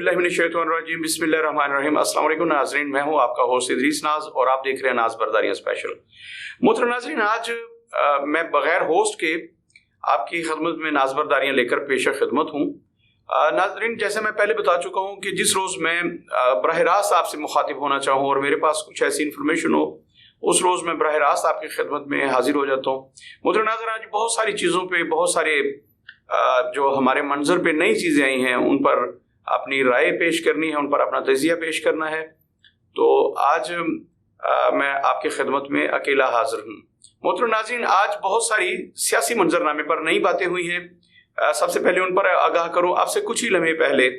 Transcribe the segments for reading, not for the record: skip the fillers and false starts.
औज़ुबिल्लाहिमिनश्शैतानिर्रजीम बिस्मिल्लाहिर्रहमानिर्रहीम। अस्सलाम वालेकुम नाज़रीन, मैं हूं आपका होस्ट इदरीस नाज और आप देख रहे हैं नाज बरदारियां स्पेशल। मोहतरम नाज़रीन, आज मैं बगैर होस्ट के आपकी खिदमत में नाज बरदारियां लेकर पेश खिदमत हूं। नाज़रीन, जैसे मैं पहले बता चुका हूं कि जिस रोज़ मैं बरह रास्त आपसे मुखातिब होना चाहूँ और मेरे पास कुछ ऐसी इन्फॉर्मेशन हो, उस रोज़ मैं बरह रास्त आपकी खिदमत में हाजिर हो जाता हूँ। मोहतरम नाज़रीन, आज बहुत सारी चीज़ों पर, बहुत सारे जो हमारे मंजर पे नई चीज़ें आई हैं उन पर अपनी राय पेश करनी है, उन पर अपना तजिया पेश करना है। तो आज मैं आपकी खिदमत में अकेला हाजिर हूँ। मोहतरम नाज़रीन, आज बहुत सारी सियासी मंजरनामे पर नई बातें हुई हैं। सबसे पहले उन पर आगाह करूँ आपसे। कुछ ही लम्हे पहले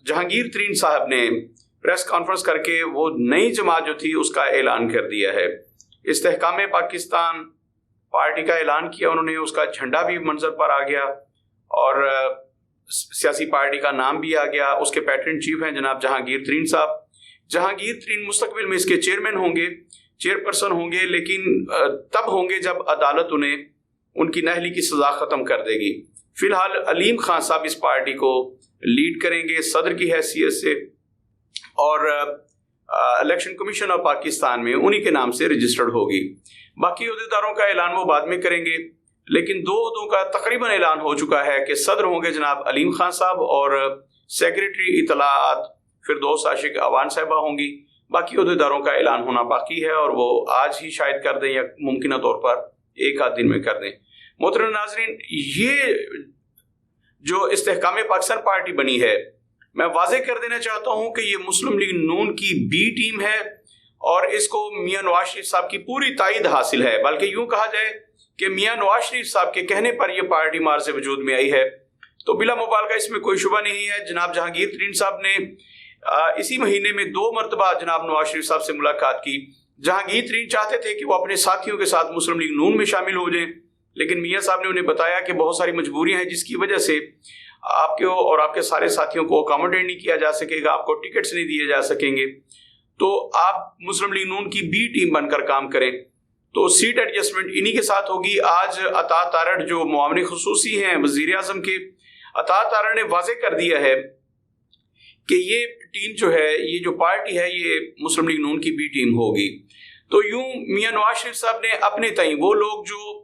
जहांगीर तरीन साहब ने प्रेस कॉन्फ्रेंस करके वो नई जमात जो थी उसका ऐलान कर दिया है। इस्तेहकाम पाकिस्तान पार्टी का ऐलान किया उन्होंने, उसका झंडा भी मंजर पर आ गया और सियासी पार्टी का नाम भी आ गया। उसके पैटर्न चीफ हैं जनाब जहांगीर तरीन साहब। जहांगीर तरीन मुस्तकबिल में इसके चेयरमैन होंगे, चेयरपर्सन होंगे, लेकिन तब होंगे जब अदालत उन्हें उनकी नाअहली की सजा खत्म कर देगी। फिलहाल अलीम खान साहब इस पार्टी को लीड करेंगे सदर की हैसियत से और इलेक्शन कमीशन ऑफ पाकिस्तान में उन्हीं के नाम से रजिस्टर्ड होगी। बाकी अहदेदारों का ऐलान वो बाद में करेंगे, लेकिन दो अहदों का तकरीबन ऐलान हो चुका है कि सदर होंगे जनाब अलीम खान साहब और सेक्रेटरी इतलात फिरदौस आशिक अवान साहिबा होंगी। बाकी अहदेदारों का ऐलान होना बाकी है और वो आज ही शायद कर दें या मुमकिन तौर पर एक आध दिन में कर दें। मोहतरम नाज़रीन, ये जो इस्तेहकाम पाकिस्तान पार्टी बनी है, मैं वाज़ेह कर देना चाहता हूँ कि ये मुस्लिम लीग नून की बी टीम है और इसको मियां नवाज शरीफ साहब की पूरी तायद हासिल है। बल्कि यूं कहा जाए कि मियां नवाज शरीफ साहब के कहने पर यह पार्टी मार्ज़ वजूद में आई है। तो बिला मुबालगा इसमें कोई शुबा नहीं है। जनाब जहांगीर तरीन साहब ने इसी महीने में 2 मरतबा जनाब नवाज शरीफ साहब से मुलाकात की। जहांगीर तरीन चाहते थे कि वो अपने साथियों के साथ मुस्लिम लीग नून में शामिल हो जाएं, लेकिन मियां साहब ने उन्हें बताया कि बहुत सारी मजबूरियां हैं जिसकी वजह से आपके और आपके सारे साथियों को अकोमोडेट नहीं किया जा सकेगा, आपको टिकट्स नहीं दिए जा सकेंगे, तो आप मुस्लिम लीग नून की बी टीम बनकर काम करें। तो सीट एडजस्टमेंट इन्हीं के साथ होगी। आज अता तारड़ जो मुआविन खुसूसी हैं वज़ीर आज़म के, अता तारड़ ने वाज़ेह कर दिया है कि ये टीम जो है, ये जो पार्टी है, ये मुस्लिम लीग नून की बी टीम होगी। तो यूं मियां नवाज शरीफ साहब ने अपने तई वो लोग जो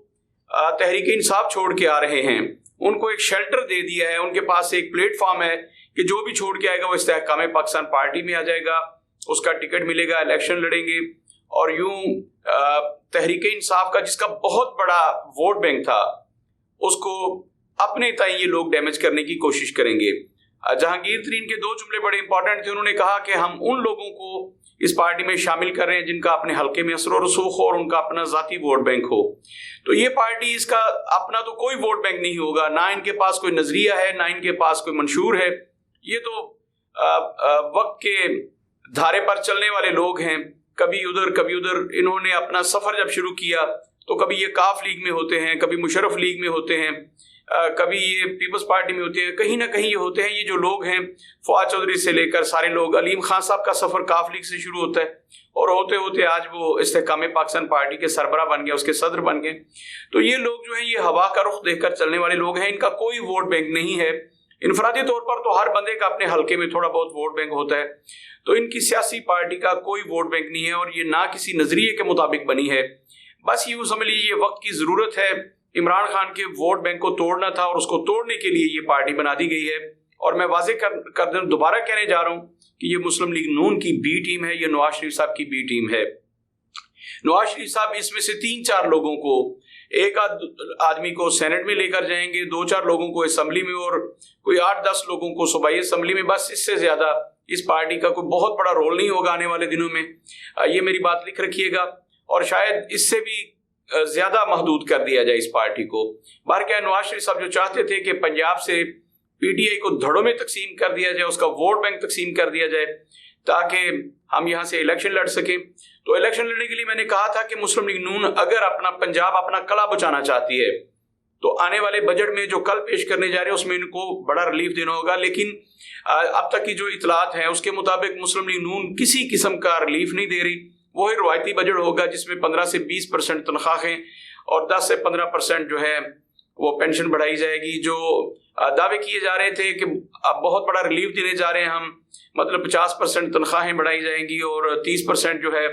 तहरीक इंसाफ छोड़ के आ रहे हैं उनको एक शेल्टर दे दिया है। उनके पास एक प्लेटफॉर्म है कि जो भी छोड़ के आएगा वो इस्तेहकाम पाकिस्तान पार्टी में आ जाएगा, उसका टिकट मिलेगा, इलेक्शन लड़ेंगे और यूं तहरीक इंसाफ का जिसका बहुत बड़ा वोट बैंक था उसको अपने ताई ये लोग डैमेज करने की कोशिश करेंगे। जहांगीर तरीन के 2 जुमले बड़े इंपॉर्टेंट थे। उन्होंने कहा कि हम उन लोगों को इस पार्टी में शामिल कर रहे हैं जिनका अपने हल्के में असर और रसूख हो और उनका अपना जाती वोट बैंक हो। तो ये पार्टी, इसका अपना तो कोई वोट बैंक नहीं होगा, ना इनके पास कोई नजरिया है, ना इनके पास कोई मंशूर है। ये तो वक्त के धारे पर चलने वाले लोग हैं, कभी उधर कभी उधर। इन्होंने अपना सफर जब शुरू किया तो कभी ये काफ लीग में होते हैं, कभी मुशर्रफ लीग में होते हैं, कभी ये पीपल्स पार्टी में होते हैं, कहीं ना कहीं ये होते हैं। ये जो लोग हैं, फवाद चौधरी से लेकर सारे लोग, अलीम खान साहब का सफर काफ लीग से शुरू होता है और होते होते आज वो इस्तेहकाम पाकिस्तान पार्टी के सरबरा बन गए, उसके सदर बन गए। तो ये लोग जो है ये हवा का रुख देखकर चलने वाले लोग हैं, इनका कोई वोट बैंक नहीं है। इनफरादी तौर पर तो हर बंदे का अपने हल्के में थोड़ा बहुत वोट बैंक होता है, तो इनकी सियासी पार्टी का कोई वोट बैंक नहीं है और ये ना किसी नजरिए के मुताबिक बनी है। बस यूं समझ लीजिए वक्त की जरूरत है, इमरान खान के वोट बैंक को तोड़ना था और उसको तोड़ने के लिए ये पार्टी बना दी गई है। और मैं वाज़ेह कर दोबारा कहने जा रहा हूं कि ये मुस्लिम लीग नून की बी टीम है, ये नवाज शरीफ साहब की बी टीम है। नवाज शरीफ साहब इसमें से 3-4 लोगों को, एक आदमी को सेनेट में लेकर जाएंगे, 2-4 लोगों को असेंबली में और कोई 8-10 लोगों को सूबाई असेंबली में। बस इससे ज्यादा इस पार्टी का कोई बहुत बड़ा रोल नहीं होगा आने वाले दिनों में। ये मेरी बात लिख रखिएगा और शायद इससे भी ज्यादा महदूद कर दिया जाए इस पार्टी को। बार क्या नवाज शरीफ साहब जो चाहते थे कि पंजाब से पीटीआई को धड़ों में तकसीम कर दिया जाए, उसका वोट बैंक तकसीम कर दिया जाए ताकि हम यहाँ से इलेक्शन लड़ सकें। तो इलेक्शन लड़ने के लिए मैंने कहा था कि मुस्लिम लीग नून अगर अपना पंजाब, अपना कला बचाना चाहती है तो आने वाले बजट में जो कल पेश करने जा रहे हैं उसमें इनको बड़ा रिलीफ देना होगा। लेकिन अब तक की जो इतलात है उसके मुताबिक मुस्लिम लीग नून किसी किस्म का रिलीफ नहीं दे रही। वही रवायती बजट होगा जिसमें 15 से 20% तनख्वाहें और 10 से 15% जो है वो पेंशन बढ़ाई जाएगी। जो दावे किए जा रहे थे कि अब बहुत बड़ा रिलीफ देने जा रहे हैं हम, मतलब 50% तनख्वाहें बढ़ाई जाएंगी और 30% जो है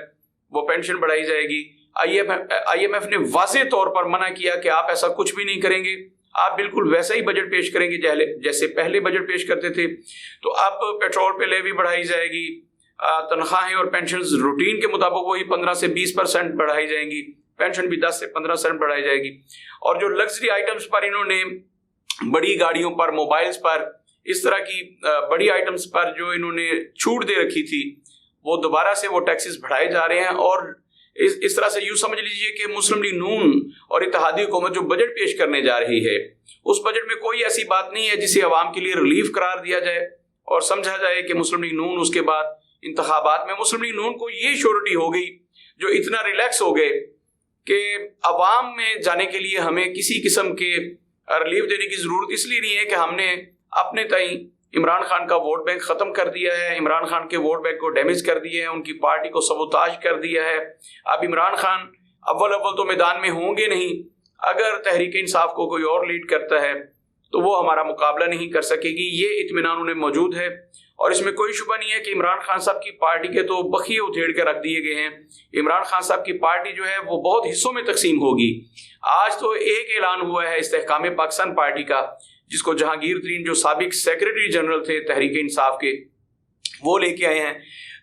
वो पेंशन बढ़ाई जाएगी। IMF ने वाज़े तौर पर मना किया कि आप ऐसा कुछ भी नहीं करेंगे, आप बिल्कुल वैसा ही बजट पेश करेंगे जैसे पहले बजट पेश करते थे। तो अब पेट्रोल पे लेवी बढ़ाई जाएगी, तनख्वाहें और पेंशन रूटीन के मुताबिक वही 15 से 20% बढ़ाई जाएंगी, पेंशन भी 10 से 15% बढ़ाई जाएगी। और जो लग्जरी आइटम्स पर इन्होंने, बड़ी गाड़ियों पर, मोबाइल्स पर, इस तरह की बड़ी आइटम्स पर जो इन्होंने छूट दे रखी थी, वो दोबारा से वो टैक्सेस बढ़ाए जा रहे हैं। और इस तरह से यूँ समझ लीजिए कि मुस्लिम लीग नून और इत्तेहादी हुकूमत जो बजट पेश करने जा रही है, उस बजट में कोई ऐसी बात नहीं है जिसे अवाम के लिए रिलीफ करार दिया जाए और समझा जाए कि मुस्लिम लीग नून उसके बाद इंतखाबात में, मुस्लिम लीग नून को ये श्योरिटी हो गई, जो इतना रिलैक्स हो गए कि अवाम में जाने के लिए हमें किसी किस्म के रिलीफ देने की ज़रूरत इसलिए नहीं है कि हमने अपने तय इमरान खान का वोट बैंक ख़त्म कर दिया है, इमरान खान के वोट बैंक को डैमेज कर दिया है, उनकी पार्टी को सबोताज कर दिया है। अब इमरान खान अव्वल तो मैदान में होंगे नहीं। अगर तहरीक इंसाफ को कोई और लीड करता है तो वो हमारा मुकाबला नहीं कर सकेगी, ये इत्मीनान उन्हें मौजूद है। और इसमें कोई शुबा नहीं है कि इमरान खान साहब की पार्टी के तो बखिए उधेड़ के रख दिए गए हैं। इमरान खान साहब की पार्टी जो है वो बहुत हिस्सों में तकसीम होगी। आज तो एक ऐलान हुआ है इस्तेहकाम पाकिस्तान पार्टी का, जिसको जहांगीर तरीन जो साबिक सेक्रेटरी जनरल थे तहरीक इंसाफ के, वो लेके आए हैं।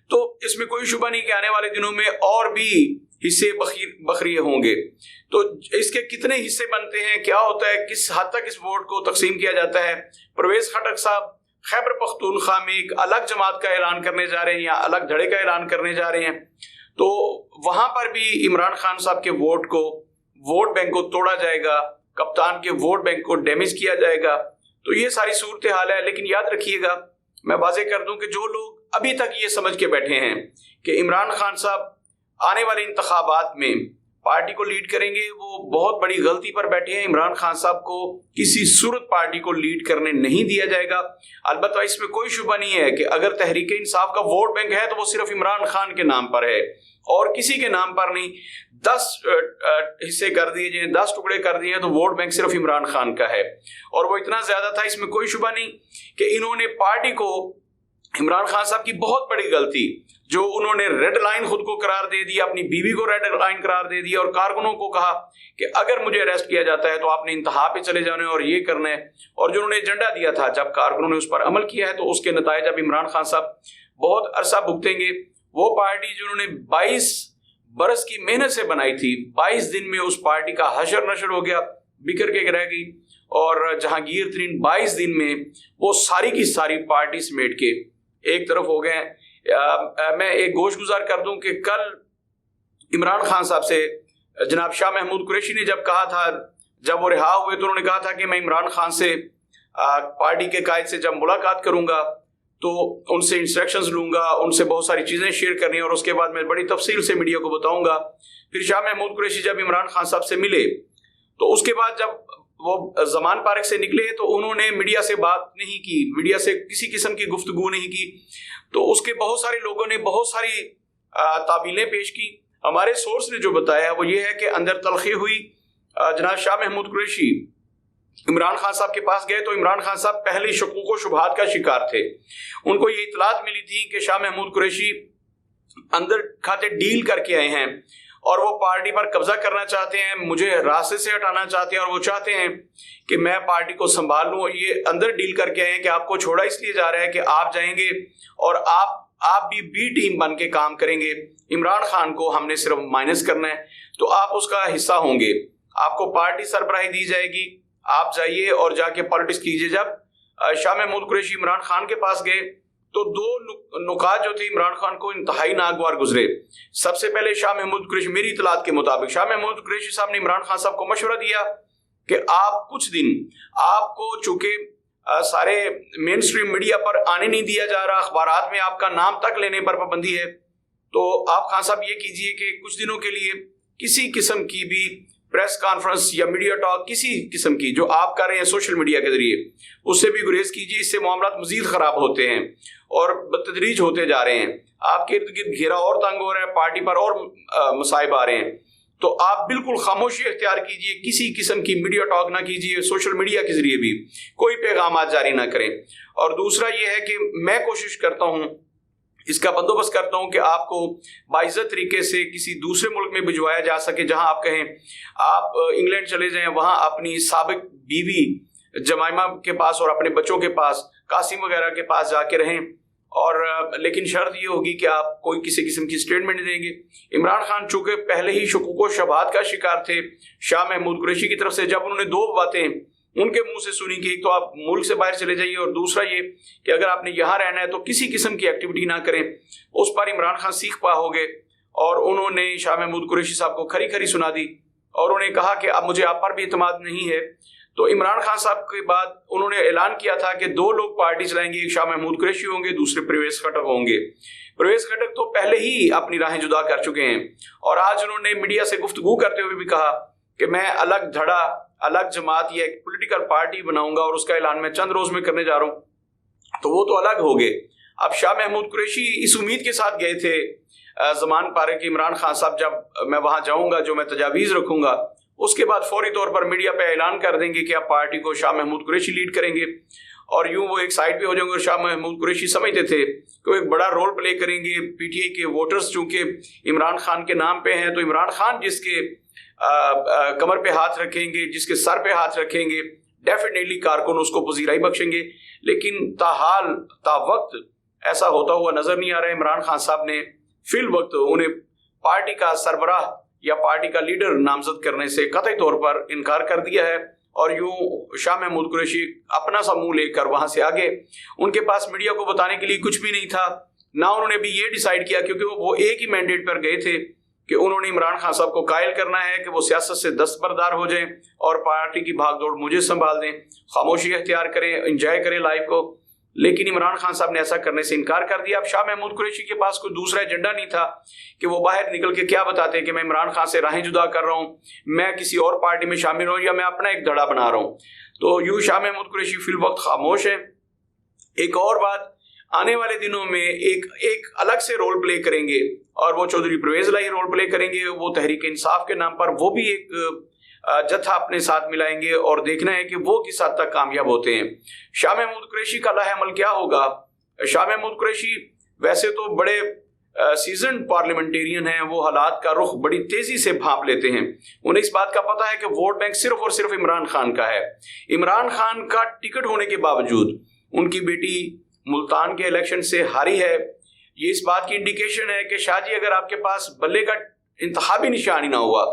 तो इसमें कोई शुबा नहीं कि आने वाले दिनों में और भी हिस्से बखरिए होंगे। तो इसके कितने हिस्से बनते हैं, क्या होता है, किस हद तक इस वोट को तकसीम किया जाता है। परवेज खटक साहब खैबर पख्तूनख्वा में एक अलग जमात का ऐलान करने जा रहे हैं या अलग धड़े का ऐलान करने जा रहे हैं, तो वहां पर भी इमरान खान साहब के वोट बैंक को तोड़ा जाएगा, कप्तान के वोट बैंक को डैमेज किया जाएगा। तो ये सारी सूरत हाल है। लेकिन याद रखिएगा, मैं वाजे कर दूं कि जो लोग अभी तक ये समझ के बैठे हैं कि इमरान खान साहब आने वाले इंतखाबात में पार्टी को लीड करेंगे, वो बहुत बड़ी गलती पर बैठे हैं। इमरान खान साहब को किसी सूरत पार्टी को लीड करने नहीं दिया जाएगा। अलबत्ता इसमें कोई शुबा नहीं है कि अगर तहरीक इंसाफ का वोट बैंक है तो वो सिर्फ इमरान खान के नाम पर है और किसी के नाम पर नहीं। 10 हिस्से कर दिए जाए, 10 टुकड़े कर दिए तो वोट बैंक सिर्फ इमरान खान का है, और वो इतना ज्यादा था। इसमें कोई शुबा नहीं कि इन्होंने पार्टी को, इमरान खान साहब की बहुत बड़ी गलती जो उन्होंने रेड लाइन खुद को करार दे दिया, अपनी बीवी को रेड लाइन करार दे दिया और कारकुनों को कहा कि अगर मुझे अरेस्ट किया जाता है तो आपने इंतहा पे चले जाने और ये करना है। और जो उन्होंने एजेंडा दिया था, जब कारकुनों ने उस पर अमल किया है तो उसके नतायज अब इमरान खान साहब बहुत अरसा भुगतेंगे। वो पार्टी जो उन्होंने 22 बरस की मेहनत से बनाई थी, 22 दिन में उस पार्टी का हशर नशर हो गया, बिखर के रह गई। और जहांगीर तरीन 22 दिन में वो सारी की सारी पार्टी समेट के एक तरफ हो गए। मैं एक गोश गुजार कर दूं कि कल इमरान खान साहब से जनाब शाह महमूद कुरैशी ने जब कहा था, जब वो रिहा हुए तो उन्होंने कहा था कि मैं इमरान खान से पार्टी के कायद से जब मुलाकात करूंगा तो उनसे इंस्ट्रक्शंस लूंगा, उनसे बहुत सारी चीज़ें शेयर करनी है और उसके बाद मैं बड़ी तफसील से मीडिया को बताऊंगा। फिर शाह महमूद कुरैशी जब इमरान खान साहब से मिले तो उसके बाद जब वो जमान पार्क से निकले तो उन्होंने मीडिया से बात नहीं की, मीडिया से किसी किस्म की गुफ्तगू नहीं की। तो उसके बहुत सारे लोगों ने बहुत सारी तावीलें पेश की। हमारे सोर्स ने जो बताया वो ये है कि अंदर तलखी हुई। जनाब शाह महमूद कुरैशी इमरान खान साहब के पास गए तो इमरान खान साहब पहले शकूक व शुबहात का शिकार थे। उनको ये इतलात मिली थी कि शाह महमूद कुरैशी अंदर खाते डील करके आए हैं और वो पार्टी पर कब्जा करना चाहते हैं, मुझे रास्ते से हटाना चाहते हैं और वो चाहते हैं कि मैं पार्टी को संभाल लूँ। ये अंदर डील करके आए हैं कि आपको छोड़ा इसलिए जा रहा है कि आप जाएंगे और आप भी बी टीम बन के काम करेंगे, इमरान खान को हमने सिर्फ माइनस करना है, तो आप उसका हिस्सा होंगे, आपको पार्टी सरबराही दी जाएगी, आप जाइए और जाके पॉलिटिक्स कीजिए। जब शाह महमूद कुरैशी इमरान खान के पास गए तो दो नुकात जो थे इमरान खान को इंतहाई नागवार गुजरे। सबसे पहले शाह महमूद कुरैशी, मेरी इतलात के मुताबिक शाह महमूद कुरैशी साहब ने इमरान खान साहब को मशवरा दिया कि आप कुछ दिन, आपको चूंकि सारे मेन स्ट्रीम मीडिया पर आने नहीं दिया जा रहा, अखबारात में आपका नाम तक लेने पर पाबंदी है, तो आप खान साहब ये कीजिए कि कुछ दिनों के लिए किसी किस्म की भी प्रेस कॉन्फ्रेंस या मीडिया टॉक किसी किस्म की जो आप कर रहे हैं सोशल मीडिया के जरिए, उससे भी गुरेज कीजिए। इससे मामलात मजीद खराब होते हैं और बतदरीज होते जा रहे हैं, आपके इर्द गिर्द घेरा और तंग हो रहा है, पार्टी पर और मसाइब आ रहे हैं। तो आप बिल्कुल खामोशी इख्तियार कीजिए, किसी किस्म की मीडिया टॉक ना कीजिए, सोशल मीडिया के जरिए भी कोई पैगाम जारी ना करें। और दूसरा ये है कि मैं कोशिश करता हूं, इसका बंदोबस्त करता हूं कि आपको बाइज्जत तरीके से किसी दूसरे मुल्क में भिजवाया जा सके, जहां आप कहें आप इंग्लैंड चले जाएं, वहां अपनी साबिक बीवी जमाइमा के पास और अपने बच्चों के पास, कासिम वगैरह के पास जाके रहें। और लेकिन शर्त ये होगी कि आप कोई किसी किस्म की स्टेटमेंट नहीं देंगे। इमरान खान चूंकि पहले ही शुकूक शबाहत का शिकार थे शाह महमूद कुरैशी की तरफ से, जब उन्होंने दो बातें उनके मुंह से सुनी कि एक तो आप मुल्क से बाहर चले जाइए और दूसरा ये कि अगर आपने यहाँ रहना है तो किसी किस्म की एक्टिविटी ना करें, उस पर इमरान खान सीख पा हो गए और उन्होंने शाह महमूद कुरैशी साहब को खरी खरी सुना दी और उन्हें कहा कि अब मुझे आप पर भी इत्मीनान नहीं है। तो इमरान खान साहब के बाद उन्होंने ऐलान किया था कि दो लोग पार्टी चलाएंगे, एक शाह महमूद कुरैशी होंगे, दूसरे परवेज खटक होंगे। परवेज खटक तो पहले ही अपनी राहें जुदा कर चुके हैं और आज उन्होंने मीडिया से गुफ्तगू करते हुए भी कहा कि मैं अलग धड़ा, अलग जमात या एक पॉलिटिकल पार्टी बनाऊंगा और उसका ऐलान मैं चंद रोज में करने जा रहा हूं। तो वो तो अलग हो गए। अब शाह महमूद कुरैशी इस उम्मीद के साथ गए थे जमान पारे कि इमरान खान साहब जब मैं वहां जाऊंगा, जो मैं तजावीज रखूंगा, उसके बाद फौरी तौर पर मीडिया पे ऐलान कर देंगे कि आप पार्टी को शाह महमूद कुरैशी लीड करेंगे और यूं वो एक साइड पे हो जाएंगे। और शाह महमूद कुरैशी समझते थे कि वो एक बड़ा रोल प्ले करेंगे। पीटीआई के वोटर्स चूंकि इमरान खान के नाम पे हैं, तो इमरान खान जिसके कमर पे हाथ रखेंगे, जिसके सर पे हाथ रखेंगे, डेफिनेटली कारकुन उसको पजीराई बख्शेंगे। लेकिन ताहाल तावक्त ऐसा होता हुआ नजर नहीं आ रहा है। इमरान खान साहब ने फिल वक्त उन्हें पार्टी का सरबराह या पार्टी का लीडर नामजद करने से कतई तौर पर इनकार कर दिया है और यूं शाह महमूद कुरैशी अपना सा मुंह लेकर वहां से आगे। उनके पास मीडिया को बताने के लिए कुछ भी नहीं था, ना उन्होंने भी ये डिसाइड किया, क्योंकि वो एक ही मैंडेट पर गए थे कि उन्होंने इमरान खान साहब को कायल करना है कि वो सियासत से दस्तबरदार हो जाएं और पार्टी की भागदौड़ मुझे संभाल दें, खामोशी इख्तियार करें, एंजॉय करें लाइफ को। लेकिन इमरान खान साहब ने ऐसा करने से इनकार कर दिया। अब शाह महमूद कुरैशी के पास कोई दूसरा एजेंडा नहीं था कि वो बाहर निकल के क्या बताते कि मैं इमरान खान से राहें जुदा कर रहा हूं, मैं किसी और पार्टी में शामिल हूं या मैं अपना एक धड़ा बना रहा हूं। तो यूं शाह महमूद कुरैशी फिल वक्त खामोश है। एक और बात, आने वाले दिनों में एक अलग से रोल प्ले करेंगे और वो चौधरी परवेज लाई रोल प्ले करेंगे। वो तहरीक इंसाफ के नाम पर वो भी एक जत्था अपने साथ मिलाएंगे और देखना है कि वो किस हद तक कामयाब होते हैं। शाह महमूद कुरैशी का लाहेअमल क्या होगा? शाह महमूद कुरैशी वैसे तो बड़े सीजन पार्लियामेंटेरियन हैं, वो हालात का रुख बड़ी तेजी से भांप लेते हैं। उन्हें इस बात का पता है कि वोट बैंक सिर्फ और सिर्फ इमरान खान का है। इमरान खान का टिकट होने के बावजूद उनकी बेटी मुल्तान के इलेक्शन से हारी है। ये इस बात की इंडिकेशन है कि शाह जी अगर आपके पास बल्ले का इंतखाबी निशान ही ना हुआ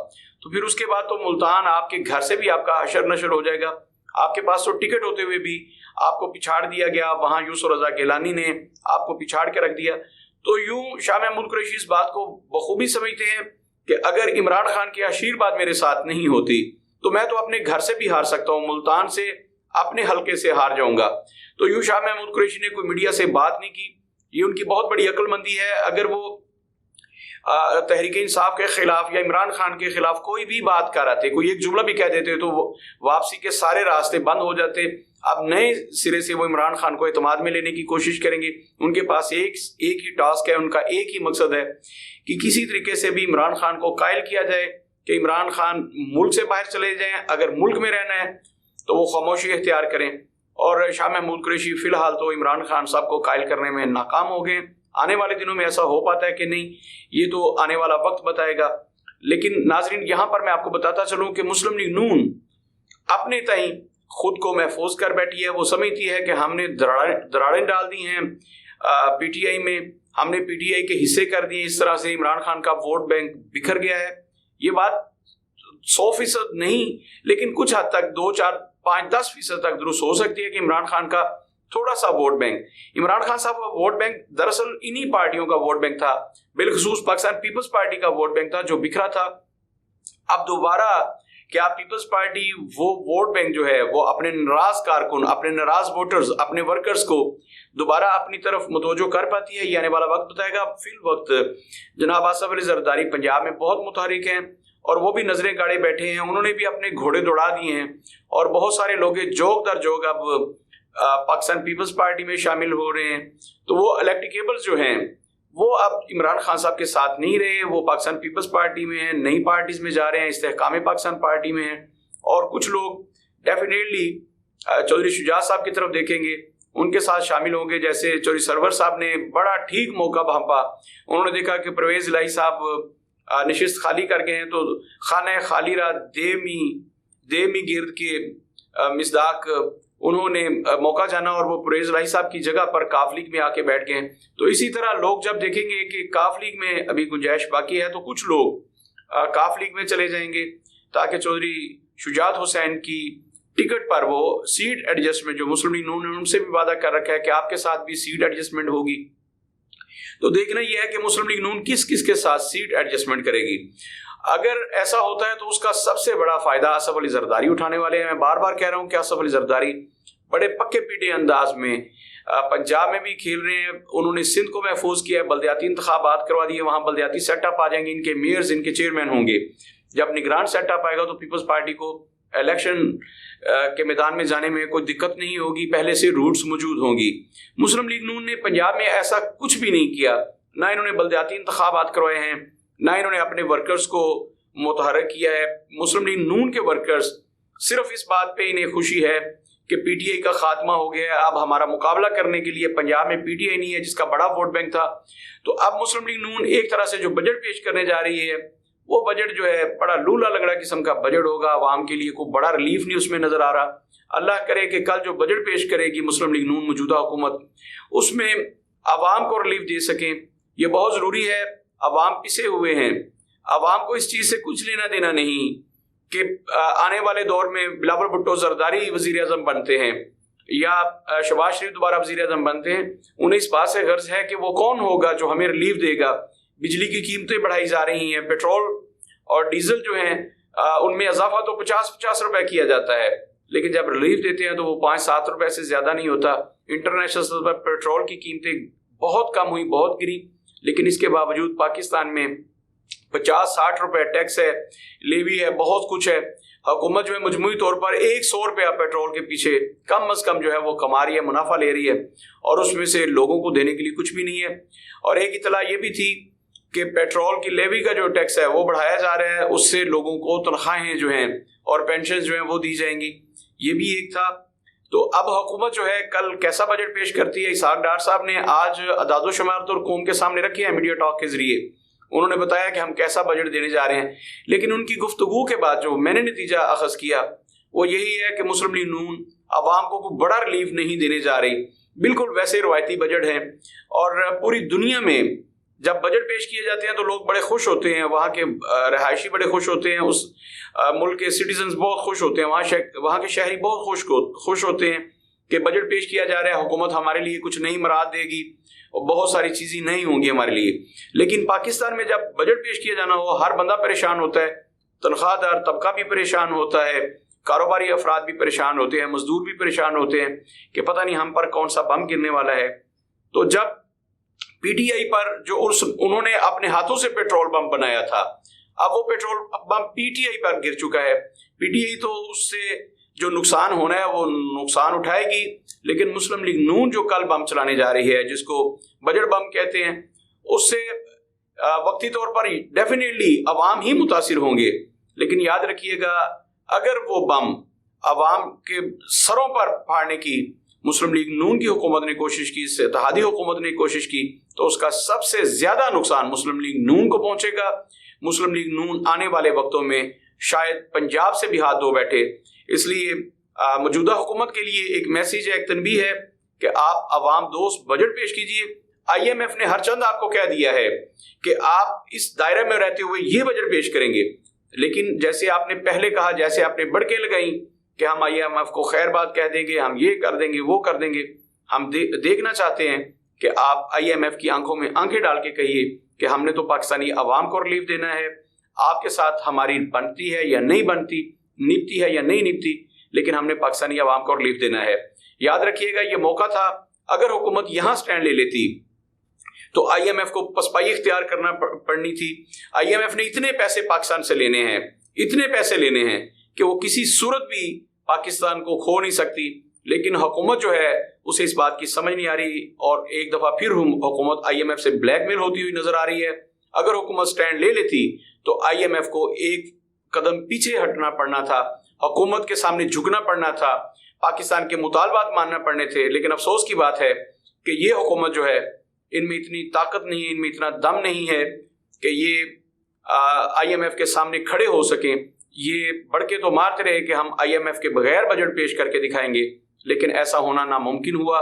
तो फिर उसके बाद तो मुल्तान आपके घर से भी आपका हशर नशर हो जाएगा। आपके पास तो टिकट होते हुए भी आपको पिछाड़ दिया गया, वहां यूसुफ रजा गिलानी ने आपको पिछाड़ के रख दिया। तो यूं शाह महमूद कुरैशी इस बात को बखूबी समझते हैं कि अगर इमरान खान की आशीर्वाद मेरे साथ नहीं होती तो मैं तो अपने घर से भी हार सकता हूं, मुल्तान से अपने हल्के से हार जाऊंगा। तो यूं शाह महमूद कुरैशी ने कोई मीडिया से बात नहीं की। ये उनकी बहुत बड़ी अक्लमंदी है। अगर वो तहरीक इंसाफ के खिलाफ या इमरान खान के खिलाफ कोई भी बात कर रहे थे, कोई एक जुमला भी कह देते तो वापसी के सारे रास्ते बंद हो जाते। अब नए सिरे से वो इमरान खान को एतमाद में लेने की कोशिश करेंगे। उनके पास एक ही टास्क है, उनका एक ही मकसद है कि किसी तरीके से भी इमरान खान को कायल किया जाए कि इमरान खान मुल्क से बाहर चले जाएं। अगर मुल्क में रहना है तो वो खामोशी इख्तियार करें। और शाह महमूद कुरैशी फिलहाल तो इमरान खान साहब को कायल करने में नाकाम हो गए। आने वाले दिनों में ऐसा हो पाता है कि नहीं, ये तो आने वाला वक्त बताएगा। लेकिन नाजरीन, यहां पर मैं आपको बताता चलूं कि मुस्लिम लीग नून अपने तई खुद को महफूज कर बैठी है। वो समझती है कि हमने दरारें डाल दी हैं पीटीआई में, हमने पीटीआई के हिस्से कर दिए, इस तरह से इमरान खान का वोट बैंक बिखर गया है। ये बात 100% नहीं, लेकिन कुछ हद तक 2, 4, 5, 10% तक दुरुस्त हो सकती है कि इमरान खान का थोड़ा सा वोट बैंक, इमरान खान साहब का वोट बैंक दरअसल इन्हीं पार्टियों का वोट बैंक था, बिलखसूस पाकिस्तान पीपल्स पार्टी का वोट बैंक था जो बिखरा था। अब दोबारा क्या पीपल्स पार्टी वो वोट बैंक जो है वो अपने नाराज कारकुन, अपने नाराज वोटर्स, अपने वर्कर्स को दोबारा अपनी तरफ मुतवज्जो कर पाती है? ये आने वाला वक्त बताएगा। फिल वक्त जनाब आसिफ अली जरदारी पंजाब में बहुत मुतहरिक हैं और वो भी नजरें गाड़े बैठे हैं। उन्होंने भी अपने घोड़े दौड़ा दिए हैं और बहुत सारे लोग जोग दर जोग अब पाकिस्तान पीपल्स पार्टी में शामिल हो रहे हैं। तो वो इलेक्टेबल्स जो हैं वो अब इमरान खान साहब के साथ नहीं रहे, वो पाकिस्तान पीपल्स पार्टी में हैं, नई पार्टीज में जा रहे हैं, इस्तेहकाम पाकिस्तान पार्टी में हैं। और कुछ लोग डेफिनेटली चौधरी शुजात साहब की तरफ देखेंगे, उनके साथ शामिल होंगे। जैसे चौधरी सरवर साहब ने बड़ा ठीक मौका भांपा, उन्होंने देखा कि परवेज इलाही साहब नशिस्त खाली कर गए हैं, तो खाना खालीरा देमी गिर्द के मिसदाक उन्होंने मौका जाना और वो परवेज इलाही साहब की जगह पर काफ लीग में आके बैठ गए। तो इसी तरह लोग जब देखेंगे कि काफ लीग में अभी गुंजाइश बाकी है, तो कुछ लोग काफ लीग में चले जाएंगे ताकि चौधरी शुजात हुसैन की टिकट पर वो सीट एडजस्टमेंट, जो मुस्लिम लीग नून ने उनसे भी वादा कर रखा है कि आपके साथ भी सीट एडजस्टमेंट होगी। तो देखना यह है कि मुस्लिम लीग नून किस किस के साथ सीट एडजस्टमेंट करेगी। अगर ऐसा होता है तो उसका सबसे बड़ा फायदा आसफ अली जरदारी उठाने वाले हैं। मैं बार बार कह रहा हूं कि आसफ अली जरदारी बड़े पक्के पीटे अंदाज में पंजाब में भी खेल रहे हैं। उन्होंने सिंध को महफूज किया है, बल्दियाती इंतखाबात करवा दिए, वहां बल्दियाती सेटअप आ जाएंगे, इनके मेयर्स, इनके चेयरमैन होंगे। जब निगरान सेटअप आएगा तो पीपल्स पार्टी को इलेक्शन के मैदान में जाने में कोई दिक्कत नहीं होगी, पहले से रूट्स मौजूद होंगी। मुस्लिम लीग नून ने पंजाब में ऐसा कुछ भी नहीं किया, ना इन्होंने बल्दियाती इंतखाबात करवाए हैं, ना इन्होंने अपने वर्कर्स को मुतहर्रिक किया है। मुस्लिम लीग नून के वर्कर्स सिर्फ इस बात पे इन्हें खुशी है कि पीटीआई का खात्मा हो गया है, अब हमारा मुकाबला करने के लिए पंजाब में पीटीआई नहीं है जिसका बड़ा वोट बैंक था। तो अब मुस्लिम लीग नून एक तरह से जो बजट पेश करने जा रही है, वो बजट जो है बड़ा लूला लगड़ा किस्म का बजट होगा, आवाम के लिए कोई बड़ा रिलीफ नहीं उसमें नजर आ रहा। अल्लाह करे कि कल जो बजट पेश करेगी मुस्लिम लीग नून मौजूदा हुकूमत, उसमें आवाम को रिलीफ दे सकें, ये बहुत जरूरी है। आवाम पिसे हुए हैं, आवाम को इस चीज से कुछ लेना देना नहीं कि आने वाले दौर में बिलावल भुट्टो जरदारी वजीर आजम बनते हैं या शहबाज शरीफ दोबारा वजीर आजम बनते हैं। उन्हें इस बात से गर्ज है कि वो कौन होगा जो हमें रिलीफ देगा। बिजली की कीमतें बढ़ाई जा रही हैं, पेट्रोल और डीजल जो हैं उनमें इजाफा तो 50-50 रुपए किया जाता है, लेकिन जब रिलीफ देते हैं तो वो 5-7 रुपए से ज्यादा नहीं होता। इंटरनेशनल स्तर पर पेट्रोल की कीमतें बहुत कम हुई, बहुत गिरी, लेकिन इसके बावजूद पाकिस्तान में 50-60 रुपए टैक्स है, लेवी है, बहुत कुछ है। हुकूमत जो है मजमूई तौर पर 100 रुपया पेट्रोल के पीछे कम अज कम जो है वो कमा रही है, मुनाफा ले रही है, और उसमें से लोगों को देने के लिए कुछ भी नहीं है। और एक इतला ये भी थी कि पेट्रोल की लेवी का जो टैक्स है वो बढ़ाया जा रहा है, उससे लोगों को तनख्वाहें जो हैं और पेंशन जो हैं वो दी जाएंगी, ये भी एक था। तो अब हुकूमत जो है कल कैसा बजट पेश करती है। इसहाक डार साहब ने आज अदाद शुमारत और कौम के सामने रखी है मीडिया टॉक के जरिए, उन्होंने बताया कि हम कैसा बजट देने जा रहे हैं। लेकिन उनकी गुफ्तगू के बाद जो मैंने नतीजा अखज़ किया वो यही है कि मुस्लिम लीग नून आवाम को कोई बड़ा रिलीफ नहीं देने जा रही, बिल्कुल वैसे रवायती बजट हैं। और पूरी दुनिया में जब बजट पेश किए जाते हैं तो लोग बड़े खुश होते हैं, वहाँ के रहायशी बड़े खुश होते हैं, उस मुल्क के सिटीजन्स बहुत खुश होते हैं, वहाँ के शहरी बहुत खुश होते हैं कि बजट पेश किया जा रहा है, हुकूमत हमारे लिए कुछ नई मुराद देगी और बहुत सारी चीज़ें नहीं होंगी हमारे लिए। लेकिन पाकिस्तान में जब बजट पेश किया जाना हो, हर बंदा परेशान होता है, तनख्वाहदार तबका भी परेशान होता है, कारोबारी अफराद भी परेशान होते हैं, मजदूर भी परेशान होते हैं कि पता नहीं हम पर कौन सा बम गिरने वाला है। तो जब पीटीआई पर जो उन्होंने अपने हाथों से पेट्रोल बम बनाया था, अब वो पेट्रोल बम पीटीआई पर गिर चुका है। पीटीआई तो उससे जो नुकसान होना है वो नुकसान उठाएगी, लेकिन मुस्लिम लीग नून जो कल बम चलाने जा रही है, जिसको बजट बम कहते हैं, उससे वक्ती तौर पर डेफिनेटली अवाम ही मुतासिर होंगे। लेकिन याद रखिएगा, अगर वो बम अवाम के सरों पर फाड़ने की मुस्लिम लीग नून की हुकूमत ने कोशिश की, इत्तेहादी हुकूमत ने कोशिश की, तो उसका सबसे ज्यादा नुकसान मुस्लिम लीग नून को पहुंचेगा। मुस्लिम लीग नून आने वाले वक्तों में शायद पंजाब से भी हाथ धो बैठे। इसलिए मौजूदा हुकूमत के लिए एक मैसेज है, एक तनबीह है कि आप अवाम दोस्त बजट पेश कीजिए। IMF ने हर चंद आपको कह दिया है कि आप इस दायरे में रहते हुए ये बजट पेश करेंगे, लेकिन जैसे आपने पहले कहा, जैसे आपने बढ़के लगाई कि हम IMF को खैर बात कह देंगे, हम ये कर देंगे, वो कर देंगे, हम देखना चाहते हैं कि आप IMF की आंखों में आंखें डाल के कहिए कि हमने तो पाकिस्तानी अवाम को रिलीफ देना है, आपके साथ हमारी बनती है या नहीं बनती, निपती है या नहीं निपती, लेकिन हमने पाकिस्तानी अवाम को रिलीफ देना है। याद रखिएगा, ये मौका था, अगर हुकूमत यहाँ स्टैंड ले लेती तो IMF को पसपाई इख्तियार करना पड़नी थी। IMF ने इतने पैसे पाकिस्तान से लेने हैं, इतने पैसे लेने हैं कि वो किसी सूरत भी पाकिस्तान को खो नहीं सकती। लेकिन हुकूमत जो है उसे इस बात की समझ नहीं आ रही और एक दफ़ा फिर हुकूमत IMF से ब्लैकमेल होती हुई नजर आ रही है। अगर हुकूमत स्टैंड ले लेती तो IMF को एक कदम पीछे हटना पड़ना था, हुकूमत के सामने झुकना पड़ना था, पाकिस्तान के मुतालबात मानना पड़ने थे। लेकिन अफसोस की बात है कि ये हुकूमत जो है, इनमें इतनी ताकत नहीं है, इनमें इतना दम नहीं है कि ये IMF के सामने खड़े हो सकें। ये बढ़के तो मारते रहे कि हम IMF के बगैर बजट पेश करके दिखाएंगे, लेकिन ऐसा होना नामुमकिन हुआ।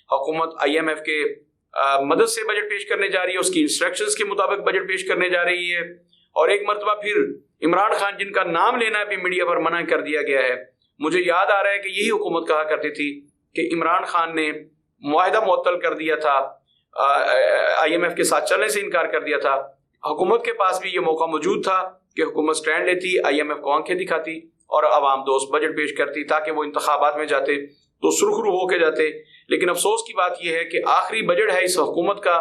हुकूमत IMF के मदद से बजट पेश करने जा रही है, उसकी इंस्ट्रक्शंस के मुताबिक बजट पेश करने जा रही है। और एक मरतबा फिर इमरान खान, जिनका नाम लेना भी मीडिया पर मना कर दिया गया है, मुझे याद आ रहा है कि यही हुकूमत कहा करती थी कि इमरान खान ने मुआहिदा मुअत्तल कर दिया था, IMF के साथ चलने से इनकार कर दिया था। हुकूमत के पास भी ये मौका मौजूद था कि हुकूमत स्टैंड लेती, IMF को आंखें दिखाती और अवाम दोस्त बजट पेश करती, ताकि वो इंतखाबात में जाते तो सुरखरू होके जाते। लेकिन अफसोस की बात यह है कि आखिरी बजट है इस हुकूमत का,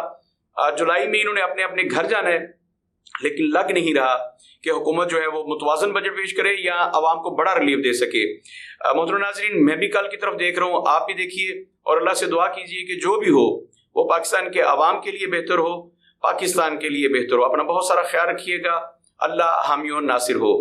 जुलाई में इन्होंने अपने अपने घर जाना है, लेकिन लग नहीं रहा कि हुकूमत जो है वो मुतवाज़न बजट पेश करे या अवाम को बड़ा रिलीफ दे सके। मोहतरम नाज़रीन, मैं भी कल की तरफ देख रहा हूँ, आप भी देखिए और अल्लाह से दुआ कीजिए कि जो भी हो वो पाकिस्तान के अवाम के लिए बेहतर हो, पाकिस्तान के लिए बेहतर हो। अपना बहुत सारा ख्याल रखिएगा। अल्लाह हामी और नासिर हो।